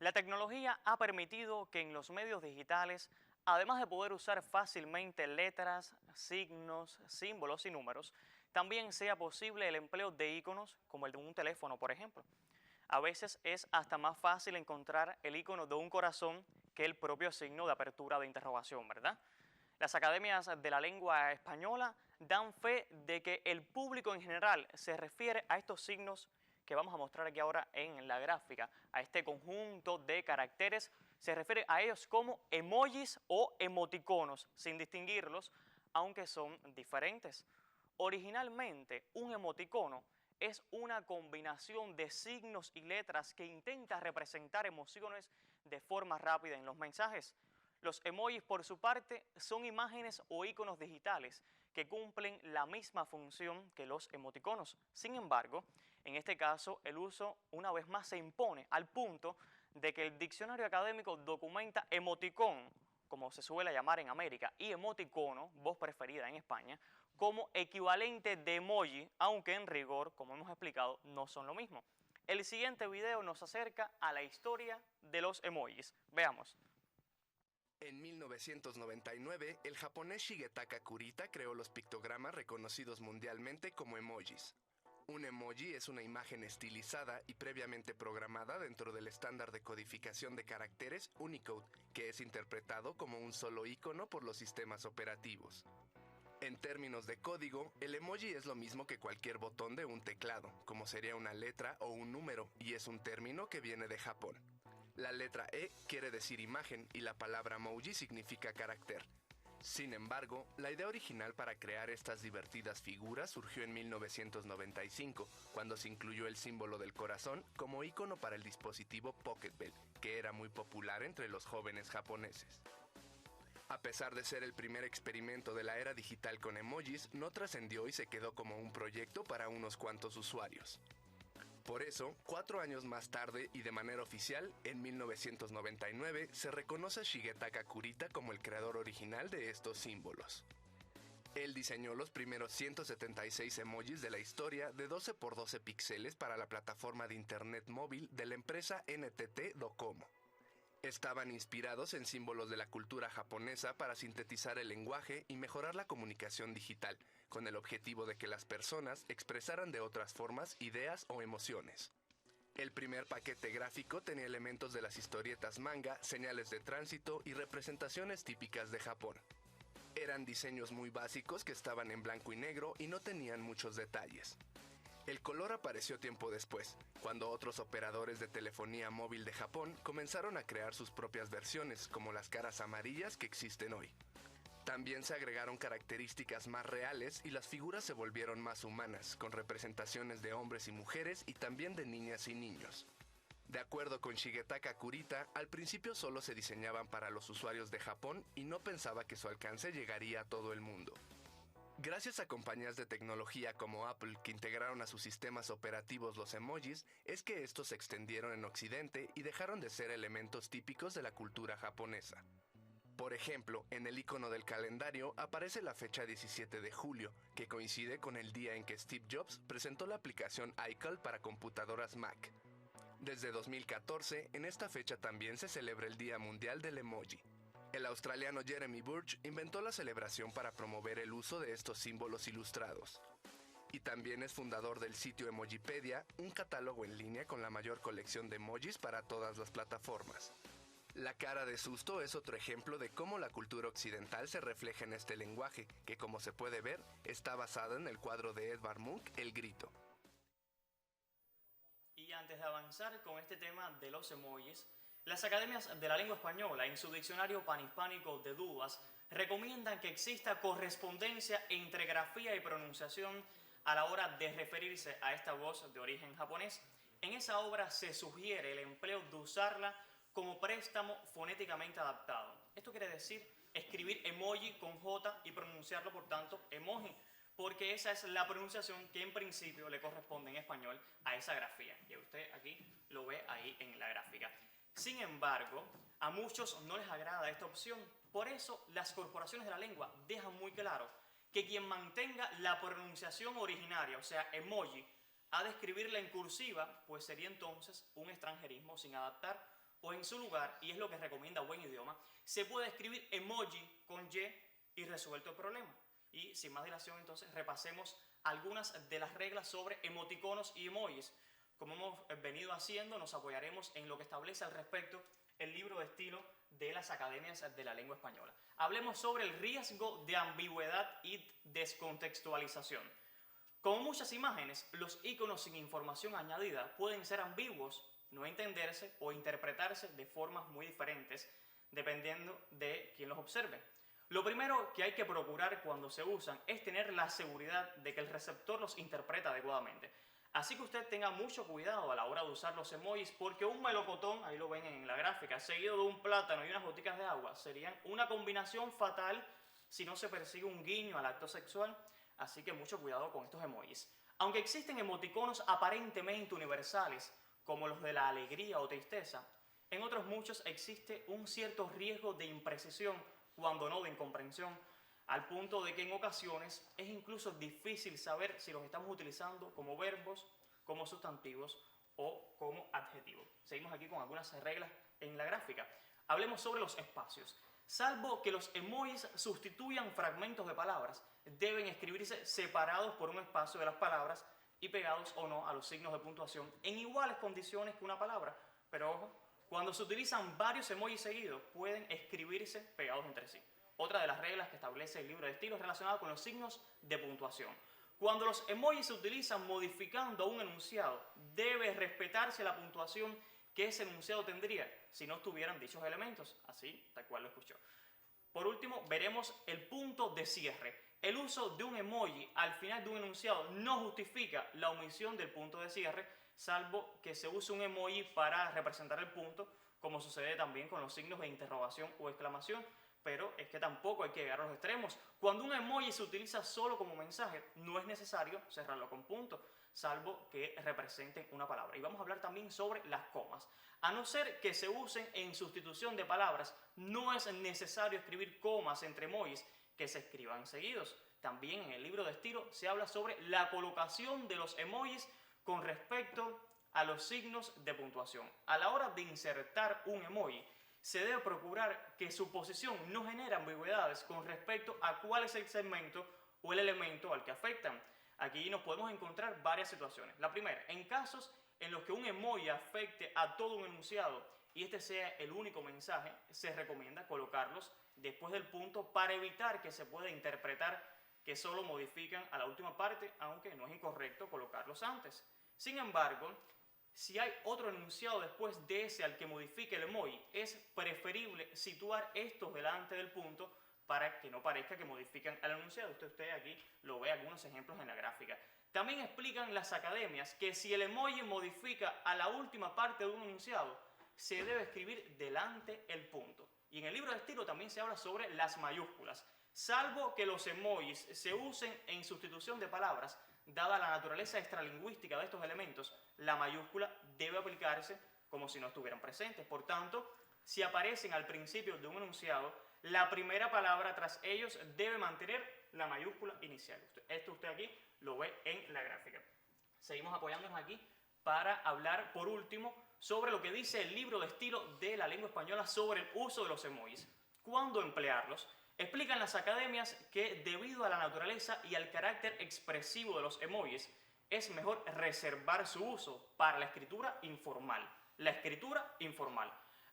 La tecnología ha permitido que en los medios digitales, además de poder usar fácilmente letras, signos, símbolos y números, también sea posible el empleo de iconos como el de un teléfono, por ejemplo. A veces es hasta más fácil encontrar el icono de un corazón que el propio signo de apertura de interrogación, ¿verdad? Las academias de la lengua española dan fe de que el público en general se refiere a estos signos que vamos a mostrar aquí ahora en la gráfica, a este conjunto de caracteres, se refiere a ellos como emojis o emoticonos, sin distinguirlos, aunque son diferentes. Originalmente, un emoticono es una combinación de signos y letras que intenta representar emociones de forma rápida en los mensajes. Los emojis, por su parte, son imágenes o iconos digitales que cumplen la misma función que los emoticonos. Sin embargo, en este caso, el uso una vez más se impone al punto de que el diccionario académico documenta emoticón, como se suele llamar en América, y emoticono, voz preferida en España, como equivalente de emoji, aunque en rigor, como hemos explicado, no son lo mismo. El siguiente video nos acerca a la historia de los emojis. Veamos. En 1999, el japonés Shigetaka Kurita creó los pictogramas reconocidos mundialmente como emojis. Un emoji es una imagen estilizada y previamente programada dentro del estándar de codificación de caracteres Unicode, que es interpretado como un solo icono por los sistemas operativos. En términos de código, el emoji es lo mismo que cualquier botón de un teclado, como sería una letra o un número, y es un término que viene de Japón. La letra E quiere decir imagen y la palabra emoji significa carácter. Sin embargo, la idea original para crear estas divertidas figuras surgió en 1995, cuando se incluyó el símbolo del corazón como icono para el dispositivo Pocket Bell, que era muy popular entre los jóvenes japoneses. A pesar de ser el primer experimento de la era digital con emojis, no trascendió y se quedó como un proyecto para unos cuantos usuarios. Por eso, 4 años más tarde y de manera oficial, en 1999, se reconoce a Shigetaka Kurita como el creador original de estos símbolos. Él diseñó los primeros 176 emojis de la historia de 12 por 12 píxeles para la plataforma de internet móvil de la empresa NTT Docomo. Estaban inspirados en símbolos de la cultura japonesa para sintetizar el lenguaje y mejorar la comunicación digital, con el objetivo de que las personas expresaran de otras formas ideas o emociones. El primer paquete gráfico tenía elementos de las historietas manga, señales de tránsito y representaciones típicas de Japón. Eran diseños muy básicos que estaban en blanco y negro y no tenían muchos detalles. El color apareció tiempo después, cuando otros operadores de telefonía móvil de Japón comenzaron a crear sus propias versiones, como las caras amarillas que existen hoy. También se agregaron características más reales y las figuras se volvieron más humanas, con representaciones de hombres y mujeres y también de niñas y niños. De acuerdo con Shigetaka Kurita, al principio solo se diseñaban para los usuarios de Japón y no pensaba que su alcance llegaría a todo el mundo. Gracias a compañías de tecnología como Apple que integraron a sus sistemas operativos los emojis, es que estos se extendieron en Occidente y dejaron de ser elementos típicos de la cultura japonesa. Por ejemplo, en el icono del calendario aparece la fecha 17 de julio, que coincide con el día en que Steve Jobs presentó la aplicación iCal para computadoras Mac. Desde 2014, en esta fecha también se celebra el Día Mundial del Emoji. El australiano Jeremy Burch inventó la celebración para promover el uso de estos símbolos ilustrados. Y también es fundador del sitio Emojipedia, un catálogo en línea con la mayor colección de emojis para todas las plataformas. La cara de susto es otro ejemplo de cómo la cultura occidental se refleja en este lenguaje, que como se puede ver, está basada en el cuadro de Edvard Munch, El Grito. Y antes de avanzar con este tema de los emojis, las academias de la lengua española en su diccionario panhispánico de dudas recomiendan que exista correspondencia entre grafía y pronunciación a la hora de referirse a esta voz de origen japonés. En esa obra se sugiere el empleo de usarla como préstamo fonéticamente adaptado. Esto quiere decir escribir emoji con J y pronunciarlo por tanto emoji, porque esa es la pronunciación que en principio le corresponde en español a esa grafía. Y usted aquí lo ve ahí en la gráfica. Sin embargo, a muchos no les agrada esta opción. Por eso, las corporaciones de la lengua dejan muy claro que quien mantenga la pronunciación originaria, o sea, emoji, ha de escribirla en cursiva, pues sería entonces un extranjerismo sin adaptar o en su lugar, y es lo que recomienda Buen Idioma, se puede escribir emoji con Y y resuelto el problema. Y sin más dilación, entonces repasemos algunas de las reglas sobre emoticonos y emojis. Como hemos venido haciendo, nos apoyaremos en lo que establece al respecto el libro de estilo de las academias de la lengua española. Hablemos sobre el riesgo de ambigüedad y descontextualización. Como muchas imágenes, los iconos sin información añadida pueden ser ambiguos, no entenderse o interpretarse de formas muy diferentes dependiendo de quién los observe. Lo primero que hay que procurar cuando se usan es tener la seguridad de que el receptor los interpreta adecuadamente. Así que usted tenga mucho cuidado a la hora de usar los emojis, porque un melocotón, ahí lo ven en la gráfica, seguido de un plátano y unas goticas de agua, serían una combinación fatal si no se persigue un guiño al acto sexual. Así que mucho cuidado con estos emojis. Aunque existen emoticonos aparentemente universales, como los de la alegría o tristeza, en otros muchos existe un cierto riesgo de imprecisión, cuando no de incomprensión, al punto de que en ocasiones es incluso difícil saber si los estamos utilizando como verbos, como sustantivos o como adjetivos. Seguimos aquí con algunas reglas en la gráfica. Hablemos sobre los espacios. Salvo que los emojis sustituyan fragmentos de palabras, deben escribirse separados por un espacio de las palabras y pegados o no a los signos de puntuación en iguales condiciones que una palabra. Pero ojo, cuando se utilizan varios emojis seguidos, pueden escribirse pegados entre sí. Otra de las reglas que establece el libro de estilo es relacionada con los signos de puntuación. Cuando los emojis se utilizan modificando un enunciado, debe respetarse la puntuación que ese enunciado tendría si no estuvieran dichos elementos, así tal cual lo escuchó. Por último, veremos el punto de cierre. El uso de un emoji al final de un enunciado no justifica la omisión del punto de cierre, salvo que se use un emoji para representar el punto, como sucede también con los signos de interrogación o exclamación, pero es que tampoco hay que llegar a los extremos. Cuando un emoji se utiliza solo como mensaje, no es necesario cerrarlo con punto, salvo que representen una palabra. Y vamos a hablar también sobre las comas. A no ser que se usen en sustitución de palabras, no es necesario escribir comas entre emojis que se escriban seguidos. También en el libro de estilo se habla sobre la colocación de los emojis con respecto a los signos de puntuación. A la hora de insertar un emoji, se debe procurar que su posición no genere ambigüedades con respecto a cuál es el segmento o el elemento al que afectan. Aquí nos podemos encontrar varias situaciones. La primera, en casos en los que un emoji afecte a todo un enunciado y este sea el único mensaje, se recomienda colocarlos después del punto para evitar que se pueda interpretar que solo modifican a la última parte, aunque no es incorrecto colocarlos antes. Sin embargo, si hay otro enunciado después de ese al que modifique el emoji, es preferible situar estos delante del punto para que no parezca que modifican el enunciado. Usted aquí lo ve algunos ejemplos en la gráfica. También explican las academias que si el emoji modifica a la última parte de un enunciado, se debe escribir delante el punto. Y en el libro de estilo también se habla sobre las mayúsculas. Salvo que los emojis se usen en sustitución de palabras, dada la naturaleza extralingüística de estos elementos, la mayúscula debe aplicarse como si no estuvieran presentes. Por tanto, si aparecen al principio de un enunciado, la primera palabra tras ellos debe mantener la mayúscula inicial. Esto usted aquí lo ve en la gráfica. Seguimos apoyándonos aquí para hablar, por último, sobre lo que dice el libro de estilo de la lengua española sobre el uso de los emojis. ¿Cuándo emplearlos? Explican las academias que debido a la naturaleza y al carácter expresivo de los emojis, es mejor reservar su uso para la escritura informal. La escritura informal.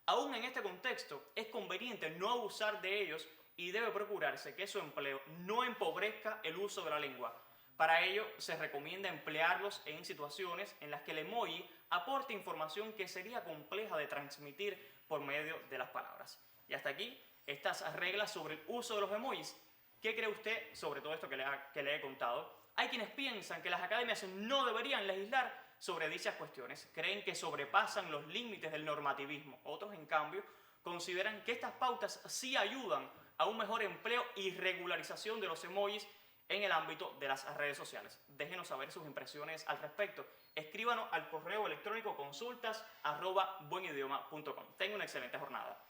Aún en este contexto, es conveniente no abusar de ellos y debe procurarse que su empleo no empobrezca el uso de la lengua. Para ello, se recomienda emplearlos en situaciones en las que el emoji aporte información que sería compleja de transmitir por medio de las palabras. Y hasta aquí estas reglas sobre el uso de los emojis. ¿Qué cree usted sobre todo esto que le he contado? Hay quienes piensan que las academias no deberían legislar sobre dichas cuestiones. Creen que sobrepasan los límites del normativismo. Otros, en cambio, consideran que estas pautas sí ayudan a un mejor empleo y regularización de los emojis en el ámbito de las redes sociales. Déjenos saber sus impresiones al respecto. Escríbanos al correo electrónico consultas@buenidioma.com. Tenga una excelente jornada.